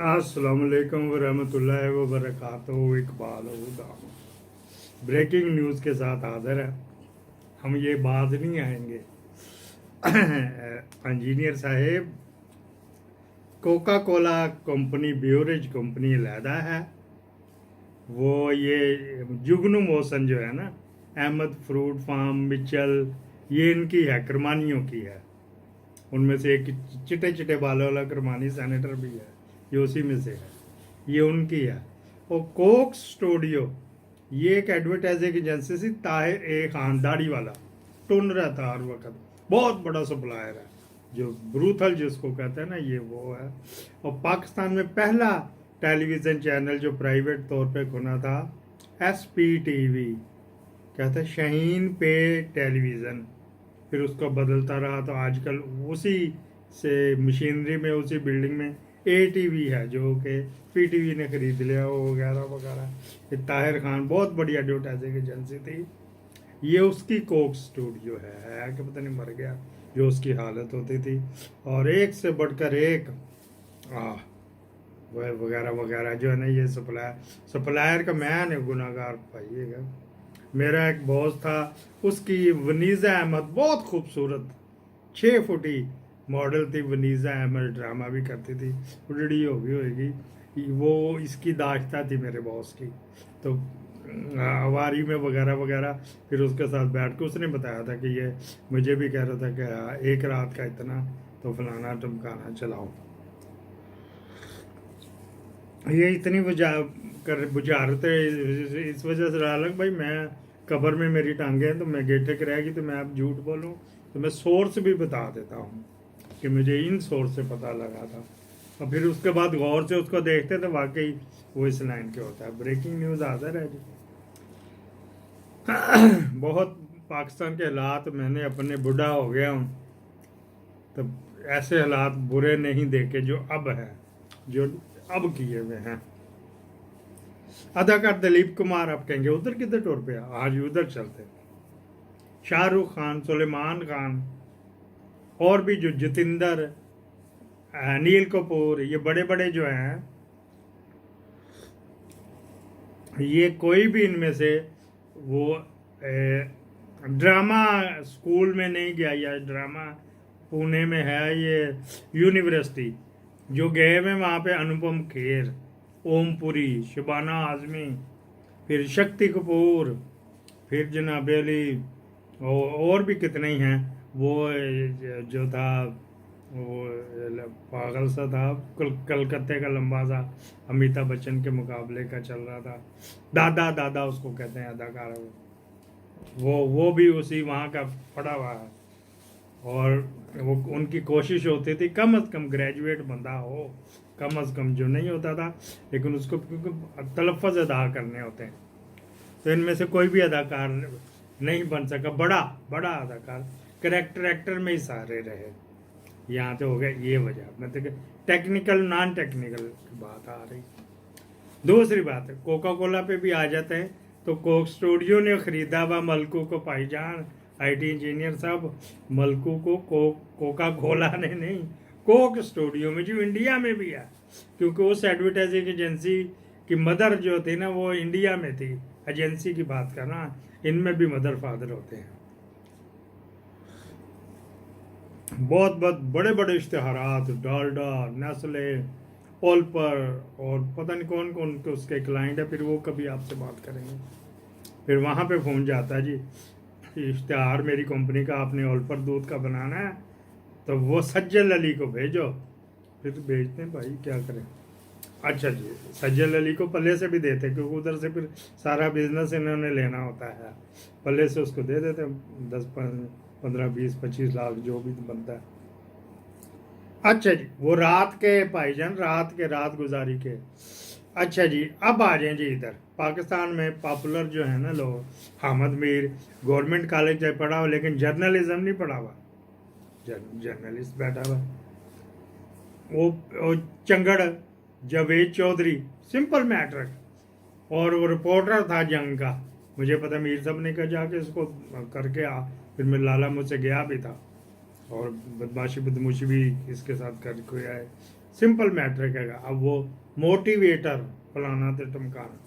अस्सलामुअलैकुम वरहमतुल्लाहि वबरकातुहू। इकबाल दाम ब्रेकिंग न्यूज़ के साथ हाजिर है। हम ये बात नहीं आएंगे इंजीनियर साहेब, कोका कोला कंपनी ब्यूरेज कंपनी अलहदा है। वो ये जुगनू मोहसन जो है ना, अहमद फ्रूट फार्म मिचल, ये इनकी है, करमानियों की है। उनमें से एक चिटे चिटे बालों वाला करमानी सेनेटर भी है, ये उसी में से है, ये उनकी है। और कोक स्टूडियो ये एक एडवर्टाइजिंग एजेंसी थी। ताहिर ए खान दाढ़ी वाला टुन रहता हर वक्त, बहुत बड़ा सप्लायर है, जो ब्रूथल जिसको कहते हैं ना, ये वो है। और पाकिस्तान में पहला टेलीविज़न चैनल जो प्राइवेट तौर पे खुला था, SPTV, कहते हैं शाहीन पे टेलीविज़न। फिर उसका बदलता रहा, तो आजकल उसी से मशीनरी में, उसी बिल्डिंग में ATV है, जो कि PTV ने खरीद लिया, वो वगैरह वगैरह। ये ताहिर खान बहुत बड़ी एडवर्टाइजिंग एजेंसी थी। ये उसकी कोक स्टूडियो है कि पता नहीं मर गया, जो उसकी हालत होती थी। और एक से बढ़कर एक वह वगैरह वगैरह जो है ना, ये सप्लायर का मैन है, गुनाहगार पाइएगा। मेरा एक बॉस था, उसकी वनीज़ा अहमद बहुत खूबसूरत 6 फुटी मॉडल थी। वनीज़ा अहमद ड्रामा भी करती थी, बुढ़ी हो गई होगी वो। इसकी दाश्ता थी मेरे बॉस की, तो अवारी में वगैरह वगैरह। फिर उसके साथ बैठ के उसने बताया था कि ये मुझे भी कह रहा था कि एक रात का इतना, तो फलाना टमकाना चलाओ। ये इतनी बुझारत है, इस वजह से अलग भाई, मैं कब्र में मेरी टांगे हैं तो मैं गेठे रहेगी, तो मैं अब झूठ बोलूं तो मैं सोर्स भी बता देता हूँ कि मुझे इन सोर्स से पता लगा था। और फिर उसके बाद गौर से उसको देखते तो वाकई वो इस लाइन के होता है। ब्रेकिंग न्यूज़ हाजिर है जी। बहुत पाकिस्तान के हालात, मैंने अपने बुढ़ा हो गया हूँ तो ऐसे हालात बुरे नहीं देखे जो अब हैं, जो अब किए हुए हैं। अदाकार दिलीप कुमार, आप कहेंगे उधर किधर टूर पे, आज उधर चलते। शाहरुख खान, सुलेमान खान, और भी जो जितेंद्र, अनिल कपूर, ये बड़े बड़े जो हैं, ये कोई भी इनमें से वो ड्रामा स्कूल में नहीं गया, या ड्रामा पुणे में है ये यूनिवर्सिटी, जो गए हुए वहाँ पे अनुपम खेर, ओमपुरी, शबाना आजमी, फिर शक्ति कपूर, फिर जनाब अली, और भी कितने ही हैं। वो जो था वो पागल सा था, कलकत्ते का लंबा सा, अमिताभ बच्चन के मुकाबले का चल रहा था, दादा दादा उसको कहते हैं अदाकार। वो भी उसी वहाँ का पड़ा हुआ है। और वो उनकी कोशिश होती थी कम अज़ कम ग्रेजुएट बंदा हो, कम अज़ कम, जो नहीं होता था, लेकिन उसको क्योंकि तलफ़्फ़ुज़ अदा करने होते हैं, तो इनमें से कोई भी अदाकार नहीं बन सका बड़ा बड़ा अदाकार। करेक्टर एक्टर में ही सारे रहे। यहाँ तो हो गया ये वजह, मतलब टेक्निकल नॉन टेक्निकल की बात आ रही। दूसरी बात है, कोका कोला पे भी आ जाते हैं, तो कोक स्टूडियो ने खरीदा हुआ मलकू को, भाईजान IT इंजीनियर साहब, मलकू को कोका कोला ने नहीं, कोक स्टूडियो में, जो इंडिया में भी है, क्योंकि उस एडवर्टाइजिंग एजेंसी की मदर जो थी ना, वो इंडिया में थी। एजेंसी की बात करना, इनमें भी मदर फादर होते हैं। बहुत बहुत बड़े बड़े इश्तहारात, डालडा, नेस्ले, ओलपर, और पता नहीं कौन कौन के उसके क्लाइंट है, फिर वो कभी आपसे बात करेंगे। फिर वहाँ पे फ़ोन जाता है, जी इश्तहार मेरी कंपनी का आपने ओलपर दूध का बनाना है, तो वो सज्जल अली को भेजो। फिर तो भेजते हैं भाई, क्या करें। अच्छा जी, सज्जल अली को पल्ले से भी देते, क्योंकि उधर से फिर सारा बिजनेस इन्होंने लेना होता है, पल्ले से उसको दे देते हैं 10 15 20 25 लाख जो भी बनता है। अच्छा जी, वो रात के भाईजान, रात गुजारी के। अच्छा जी, अब आ जाए जी इधर पाकिस्तान में पॉपुलर जो है ना लोग, हामिद मीर, गवर्नमेंट कॉलेज से पढ़ा हुआ, लेकिन जर्नलिज्म नहीं पढ़ा हुआ, जर्नलिस्ट बैठा हुआ। वो चंगड़ जावेद चौधरी, सिंपल मैटर, और वो रिपोर्टर था जंग का। मुझे पता, मीर साहब ने कहा जाके इसको करके आ, फिर मैं लाला मुझसे गया भी था, और बदमाशी बदमूशी भी इसके साथ करके आए। सिंपल मैट्रिक है। अब वो मोटिवेटर फलाना तो टमकाना।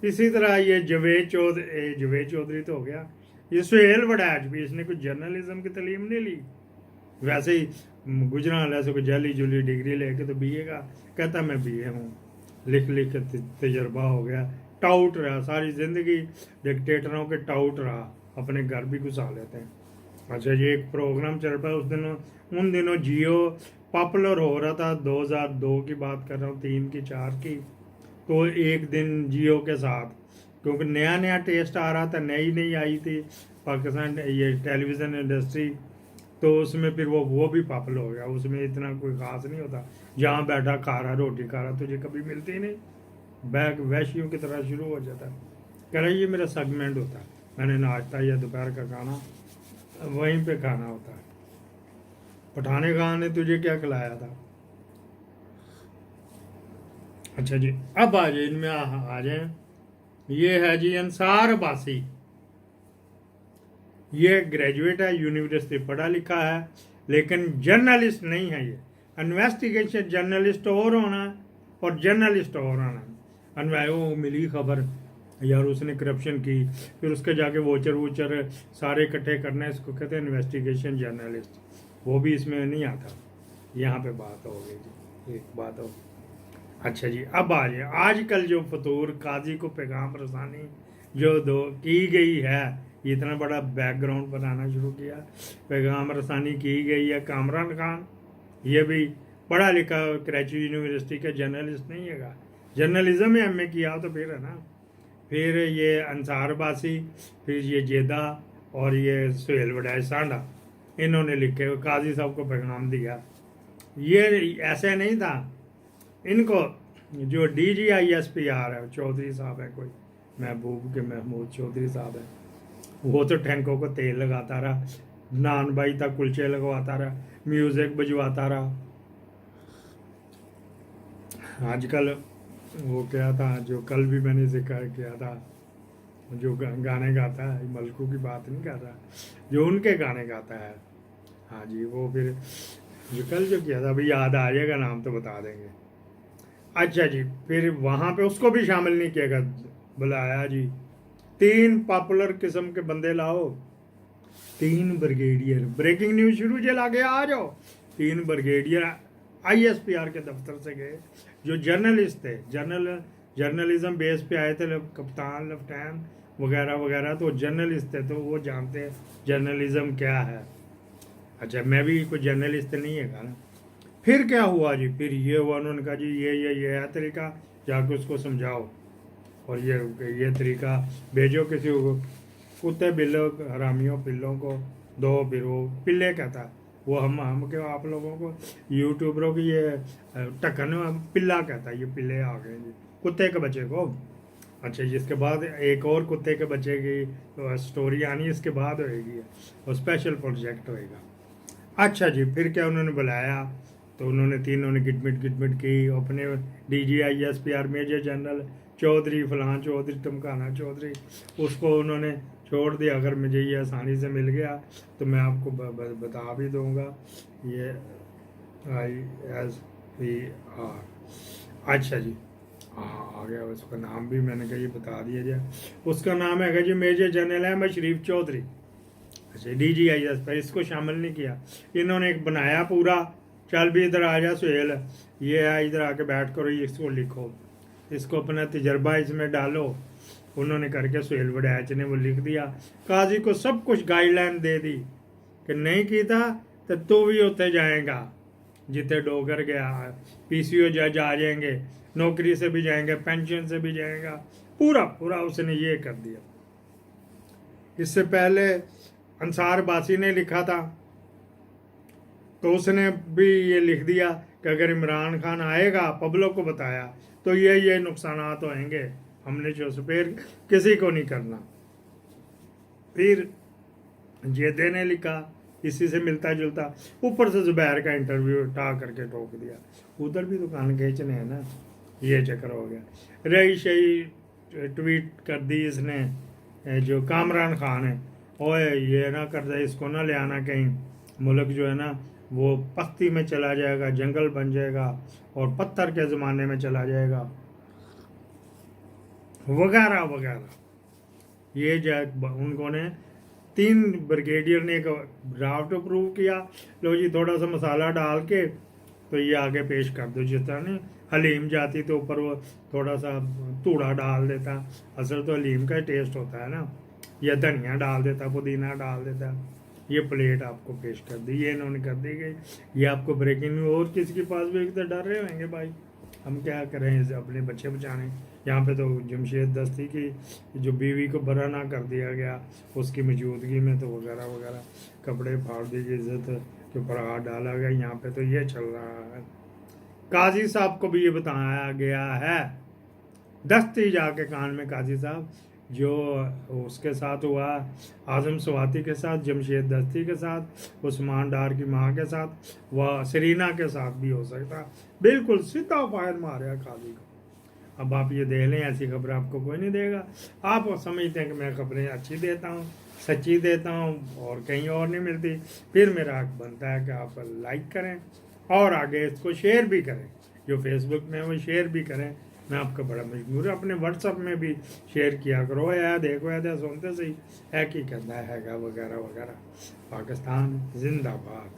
इसी तरह ये जवेद चौधरी तो हो गया, ये सुहेल वड़ैच भी, इसने कुछ जर्नलिज्म की तालीम नहीं ली, वैसे ही गुजरात ऐसे कोई जली जुली डिग्री लेके तो बीए का कहता मैं बीए हूँ, लिख लिख के तजर्बा हो गया, टाउट रहा सारी जिंदगी, डिक्टेटरों के टाउट रहा, अपने घर भी घुसा लेते हैं। अच्छा, ये एक प्रोग्राम चल रहा है उन दिनों जियो पॉपुलर हो रहा था, 2002 की बात कर रहा हूँ, 3 की 4 की। तो एक दिन जियो के साथ, क्योंकि नया नया टेस्ट आ रहा था, नई आई थी पाकिस्तान ये टेलीविज़न इंडस्ट्री, तो उसमें फिर वो भी पॉपुलर हो गया। उसमें इतना कोई ख़ास नहीं होता, जहाँ बैठा खा रहा रोटी खा रहा, तुझे कभी मिलती ही नहीं, बैग वैश्यों की तरह शुरू हो जाता है। कह रहा ये मेरा सेगमेंट होता है, मैंने नाश्ता या दोपहर का खाना वहीं पे खाना होता है। पठाने खान ने तुझे क्या खिलाया था? अच्छा जी, अब आ जाए इनमें आ जाए। ये है जी अंसार अब्बासी, ये ग्रेजुएट है, यूनिवर्सिटी पढ़ा लिखा है, लेकिन जर्नलिस्ट नहीं है। ये इन्वेस्टिगेशन जर्नलिस्ट और होना है और जर्नलिस्ट और होना है। वो मिली खबर यार उसने करप्शन की, फिर उसके जाके वोचर सारे इकट्ठे करना है, इसको कहते हैं इन्वेस्टिगेशन जर्नलिस्ट, वो भी इसमें नहीं आता। यहाँ पे बात हो गई जी, एक बात हो। अच्छा जी, अब आ जाए आजकल जो फतूर काजी को पैगाम रसानी जो दो की गई है, इतना बड़ा बैकग्राउंड बनाना शुरू किया, पैगाम रसानी की गई है। कामरान खान ये भी पढ़ा लिखा कराची यूनिवर्सिटी का जर्नलिस्ट नहीं है, जर्नलिज्म में एमए किया तो फिर है ना। फिर ये अंसार अब्बासी, फिर ये जेदा और ये सुहेल वड़ैच सांडा, इन्होंने लिखे काजी साहब को पैगाम दिया। ये ऐसे नहीं था, इनको जो DGISPR है चौधरी साहब है, कोई महबूब के महमूद चौधरी साहब है, वो तो टैंकों को तेल लगाता रहा, नान भाई तक कुलचे लगवाता रहा, म्यूजिक बजवाता रहा। आजकल वो क्या था जो कल भी मैंने जिक्र किया था, जो गाने गाता है, मलकू की बात नहीं कर रहा, जो उनके गाने गाता है, हाँ जी, वो फिर जो कल जो किया था, अभी याद आ जाएगा, नाम तो बता देंगे। अच्छा जी, फिर वहाँ पे उसको भी शामिल नहीं किया गया, बुलाया जी 3 पॉपुलर किस्म के बंदे लाओ, 3 ब्रिगेडियर, ब्रेकिंग न्यूज शुरू जे लागे आ जाओ, 3 ब्रिगेडियर ISPR के दफ्तर से गए, जो जर्नलिस्ट थे, जर्नलिज्म बेस पे आए थे, कप्तान लेफ्टिनेंट वगैरह वगैरह, तो जर्नलिस्ट थे, तो वो जानते हैं जर्नलिज्म क्या है। अच्छा, मैं भी कोई जर्नलिस्ट नहीं है ना। फिर क्या हुआ जी, फिर ये हुआ, उन्होंने कहा जी ये है तरीका, जाके उसको समझाओ, और ये तरीका भेजो किसी को, कुत्ते बिल्लों हरामियों पिल्लों को दो, फिर वो पिल्ले कहता है, वो हम क्यों आप लोगों को यूट्यूबरों की ये टक्कन पिल्ला कहता है, ये पिल्ले आ गए जी कुत्ते के बच्चे को। अच्छा जी, इसके बाद एक और कुत्ते के बच्चे की स्टोरी आनी इसके बाद होएगी, और स्पेशल प्रोजेक्ट होएगा। अच्छा जी, फिर क्या उन्होंने बुलाया, तो उन्होंने तीनों ने गिटमिट की, अपने DGISPR मेजर जनरल चौधरी फलां चौधरी टमकाना चौधरी, उसको उन्होंने छोड़ दिया। अगर मुझे ये आसानी से मिल गया तो मैं आपको बता भी दूंगा, ये ISPR। अच्छा जी, हाँ आ गया, उसका नाम भी मैंने कहा ये बता दिया जाए, उसका नाम है जी मेजर जनरल अहमद शरीफ चौधरी। अच्छा, DGISPR इसको शामिल नहीं किया, इन्होंने एक बनाया पूरा, चल भी इधर आ जा सुहेल, ये है इधर आके बैठ करो, इसको लिखो, इसको अपना तजर्बा इसमें डालो। उन्होंने करके सुहेल वड़ैच ने वो लिख दिया, काजी को सब कुछ गाइडलाइन दे दी कि नहीं कीता तो तू भी होते जाएगा, जितने डोगर गया PCO जज आ जाएंगे, नौकरी से भी जाएंगे, पेंशन से भी जाएगा, पूरा उसने ये कर दिया। इससे पहले अंसार अब्बासी ने लिखा था, तो उसने भी ये लिख दिया कि अगर इमरान खान आएगा, पब्लिक को बताया, तो ये नुकसान होंगे, हमने जो सपेर किसी को नहीं करना। फिर जेदे ने लिखा, इसी से मिलता जुलता, ऊपर से जुबैर का इंटरव्यू उठा करके ठोक दिया, उधर भी दुकान खींचने हैं ना, ये चक्कर हो गया। रही शही ट्वीट कर दी इसने, जो कामरान खान है, ओए ये ना कर दे, इसको ना ले आना कहीं, मुल्क जो है ना वो पस्ती में चला जाएगा, जंगल बन जाएगा और पत्थर के ज़माने में चला जाएगा, वगैरह वगैरह। ये उन्होंने 3 ब्रिगेडियर ने एक ड्राफ्ट अप्रूव किया, लो जी थोड़ा सा मसाला डाल के तो ये आगे पेश कर दो। जिस तरह नहीं हलीम जाती तो ऊपर वो थोड़ा सा तूड़ा डाल देता, असल तो हलीम का टेस्ट होता है ना, या धनिया डाल देता, पुदीना डाल देता। ये प्लेट आपको पेश कर दी, ये इन्होंने कर दी गई। ये आपको ब्रेकिंग न्यूज, और किसी के पास भी तो डर रहे होंगे भाई, हम क्या करें इसे अपने बच्चे बचाने। यहाँ पे तो जमशेद दस्ती की जो बीवी को बरा ना कर दिया गया, उसकी मौजूदगी में तो वगैरह वगैरह, कपड़े फाड़ दी गई, इज्जत के ऊपर हाथ डाला गया। यहाँ पे तो ये चल रहा है। काजी साहब को भी ये बताया गया है, दस्ती जाके कान में, काजी साहब जो उसके साथ हुआ, आजम स्वाति के साथ, जमशेद दस्ती के साथ, उस्मान डार की माँ के साथ, व सरीना के साथ भी हो सकता। बिल्कुल सीधा फायर मारा काजी को। अब आप ये देख लें, ऐसी खबर आपको कोई नहीं देगा। आप समझते हैं कि मैं खबरें अच्छी देता हूँ, सच्ची देता हूँ और कहीं और नहीं मिलती, फिर मेरा हक बनता है कि आप लाइक करें और आगे इसको शेयर भी करें। जो फेसबुक में वो शेयर भी करें। मैं आपका बड़ा मजबूर है, अपने व्हाट्सअप में भी शेयर किया करो। यार देखो यार सुनते सही है कि कहता है वगैरह वगैरह। पाकिस्तान जिंदाबाद।